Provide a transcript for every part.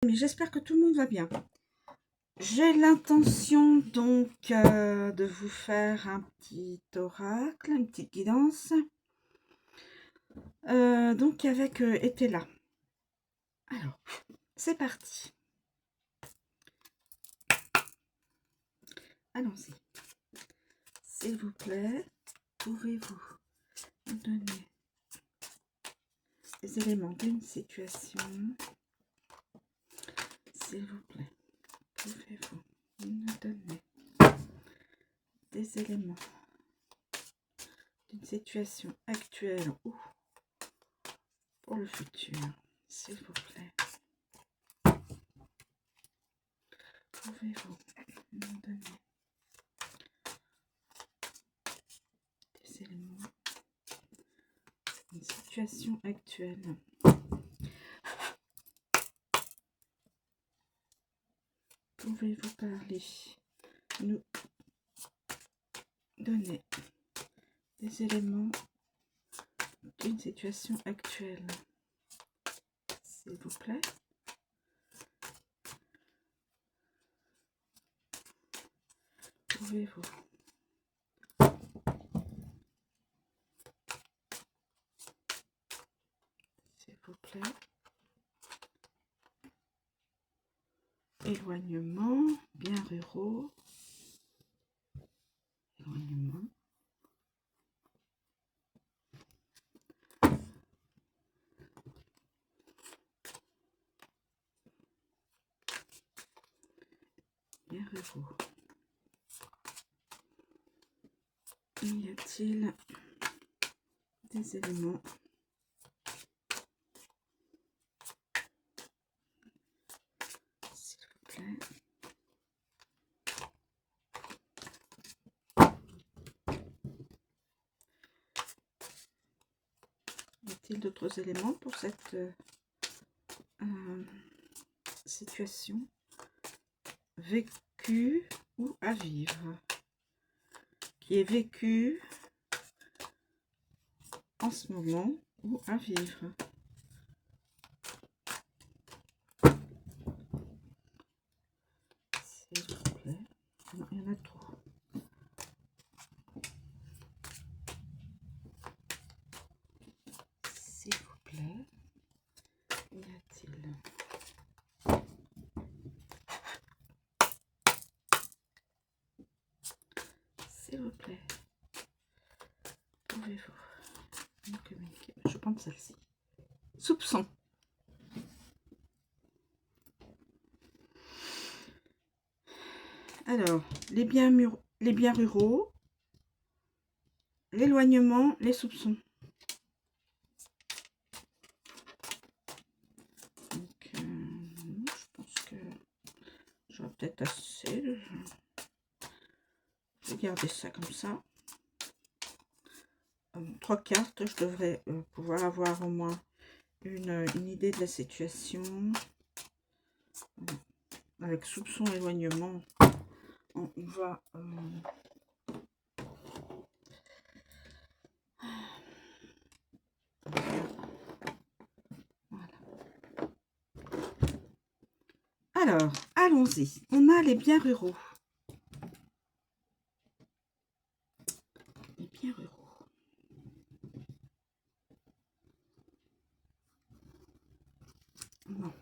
Mais j'espère que tout le monde va bien. J'ai l'intention donc de vous faire un petit oracle, une petite guidance. Donc avec Etela. Alors, c'est parti. Allons-y. S'il vous plaît, pouvez-vous me donner les éléments d'une situation? S'il vous plaît, pouvez-vous me donner des éléments d'une situation actuelle ou pour le futur? S'il vous plaît, pouvez-vous me donner des éléments d'une situation actuelle? Pouvez-vous parler, nous donner des éléments d'une situation actuelle, s'il vous plaît? Pouvez-vous s'il vous plaît? Éloignement, bien ruraux, éloignement. Bien ruraux. Y a-t-il des éléments s'il vous plaît? Y a-t-il d'autres éléments pour cette situation vécue ou à vivre, qui est vécue en ce moment ou à vivre? S'il vous plaît. Non, il y en a trop. S'il vous plaît, y a-t-il s'il vous plaît, pouvez-vous me communiquer? Je vais prendre celle-ci. Soupçon. Alors, les biens ruraux, l'éloignement, les soupçons. Donc, je pense que j'aurai peut-être assez. Je vais garder ça comme ça. 3 cartes, je devrais pouvoir avoir au moins une idée de la situation. Avec soupçon, éloignement, on va... Voilà. Alors, allons-y. On a les biens ruraux. Les biens ruraux. Non.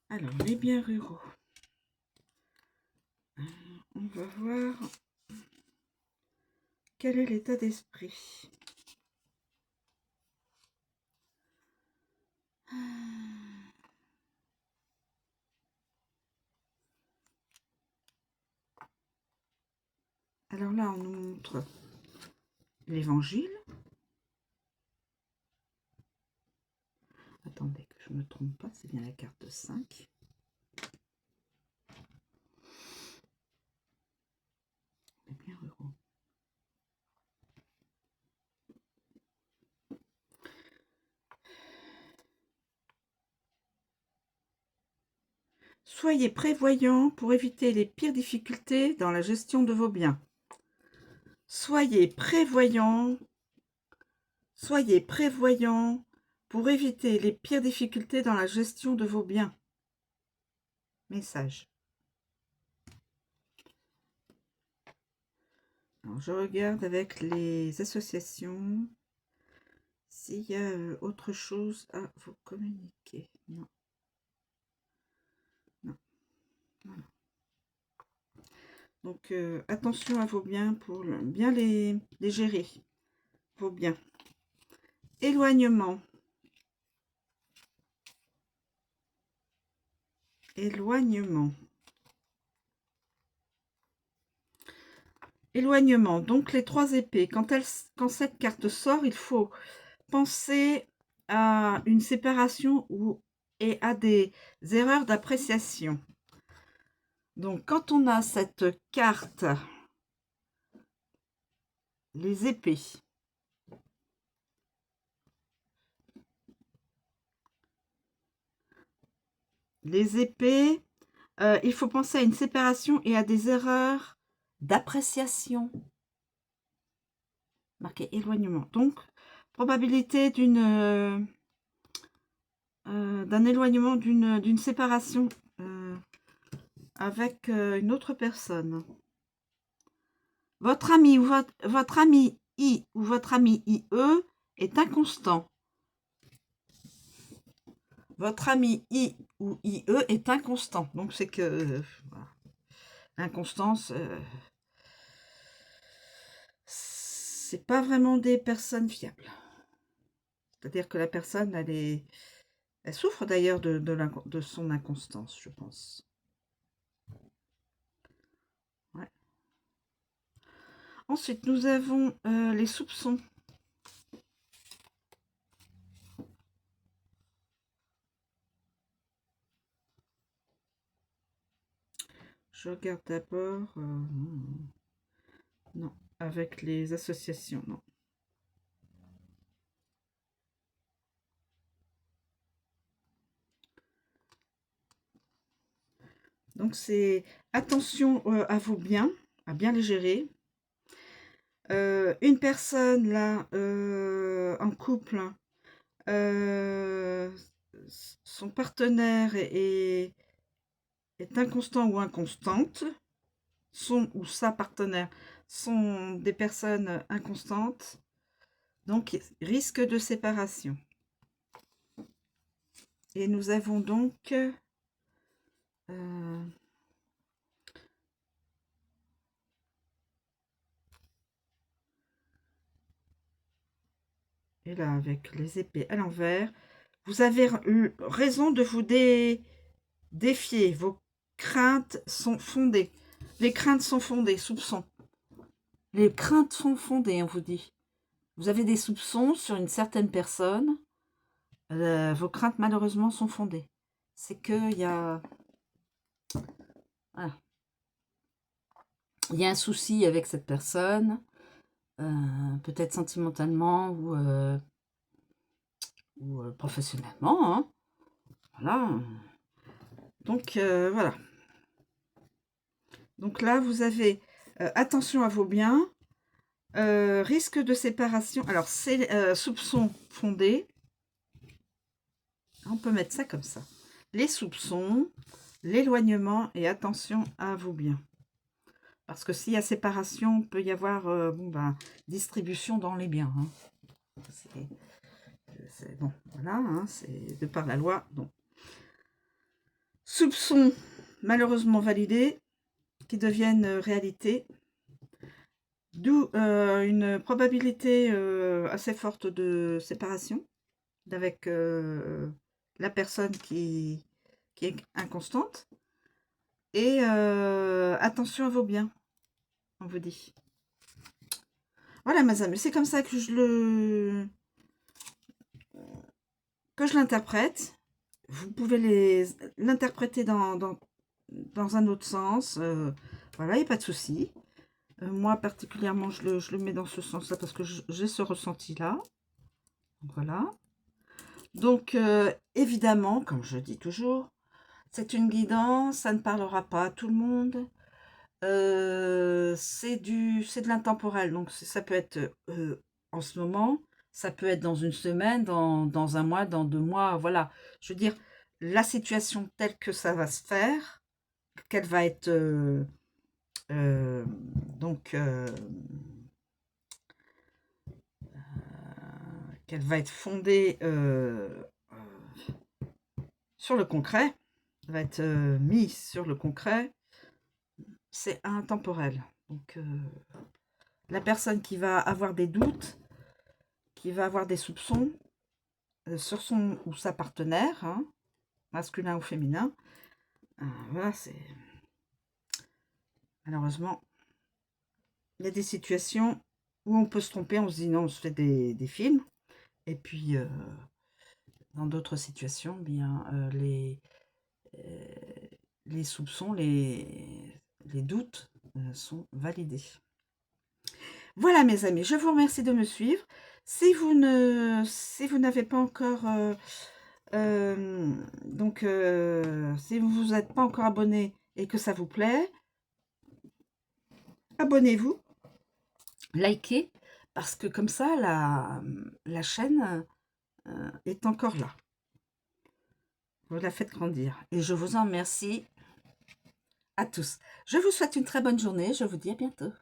Alors, les biens ruraux. On va voir quel est l'état d'esprit. Alors là, on nous montre l'évangile. Attendez que je ne me trompe pas, c'est bien la carte 5. Les biens ruraux. Soyez prévoyants pour éviter les pires difficultés dans la gestion de vos biens. Soyez prévoyants pour éviter les pires difficultés dans la gestion de vos biens. Message. Alors, je regarde avec les associations s'il y a autre chose à vous communiquer. Non. Non. Voilà. Donc, attention à vos biens pour bien les gérer. Vos biens. Éloignement. Éloignement. Éloignement. Donc, les 3 épées. Quand cette carte sort, il faut penser à une séparation et à des erreurs d'appréciation. Donc, quand on a cette carte, les épées, il faut penser à une séparation et à des erreurs d'appréciation. Marqué éloignement. Donc, probabilité d'un éloignement, d'une séparation avec une autre personne. Votre ami ou votre ami I ou votre ami IE est inconstant. Votre ami I ou IE est inconstant. Donc, c'est que voilà. L'inconstance, c'est pas vraiment des personnes fiables. C'est-à-dire que la personne, elle souffre d'ailleurs de son inconstance, je pense. Ouais. Ensuite, nous avons les soupçons. Je regarde d'abord. Non, avec les associations, non. Donc, c'est attention à vos biens, à bien les gérer. Une personne, là, en couple, son partenaire est inconstant ou inconstante. Son ou sa partenaire sont des personnes inconstantes. Donc, risque de séparation. Et nous avons donc... et là, avec les épées à l'envers, vous avez raison de vous défier. Vos craintes sont fondées. Les craintes sont fondées, soupçons. Les craintes sont fondées, on vous dit. Vous avez des soupçons sur une certaine personne. Vos craintes, malheureusement, sont fondées. C'est qu'il y a... Voilà. Il y a un souci avec cette personne, peut-être sentimentalement ou professionnellement. Hein. Voilà. Donc, voilà. Donc là, vous avez attention à vos biens, risque de séparation. Alors, c'est soupçons fondés. On peut mettre ça comme ça. Les soupçons, l'éloignement et attention à vos biens. Parce que s'il y a séparation, il peut y avoir distribution dans les biens. Hein. C'est bon, voilà, hein, c'est de par la loi. Donc. Soupçons malheureusement validés, qui deviennent réalité. D'où une probabilité assez forte de séparation avec la personne qui est inconstante. Et attention à vos biens, on vous dit. Voilà, mes amis, c'est comme ça que je l'interprète. Vous pouvez l'interpréter dans un autre sens. Voilà, il n'y a pas de souci. Moi, particulièrement, je le mets dans ce sens-là parce que j'ai ce ressenti-là. Voilà. Donc, évidemment, comme je dis toujours, c'est une guidance, ça ne parlera pas à tout le monde. C'est de l'intemporel, donc ça peut être en ce moment, Ça peut être dans une semaine, dans un mois, dans 2 mois, voilà. Je veux dire, la situation telle que ça va se faire, qu'elle va être, donc, qu'elle va être fondée, sur le concret, va être, mise sur le concret, c'est intemporel. Donc, la personne qui va avoir des doutes, qui va avoir des soupçons, sur son ou sa partenaire, hein, masculin ou féminin, voilà, c'est malheureusement, il y a des situations où on peut se tromper, on se dit non, on se fait des films, et puis dans d'autres situations, bien les soupçons, les doutes sont validés. Voilà mes amis, je vous remercie de me suivre. Si vous n'avez pas encore si vous vous êtes pas encore abonné et que ça vous plaît, abonnez-vous, likez, parce que comme ça, la chaîne est encore là. Vous la faites grandir. Et je vous en remercie à tous. Je vous souhaite une très bonne journée. Je vous dis à bientôt.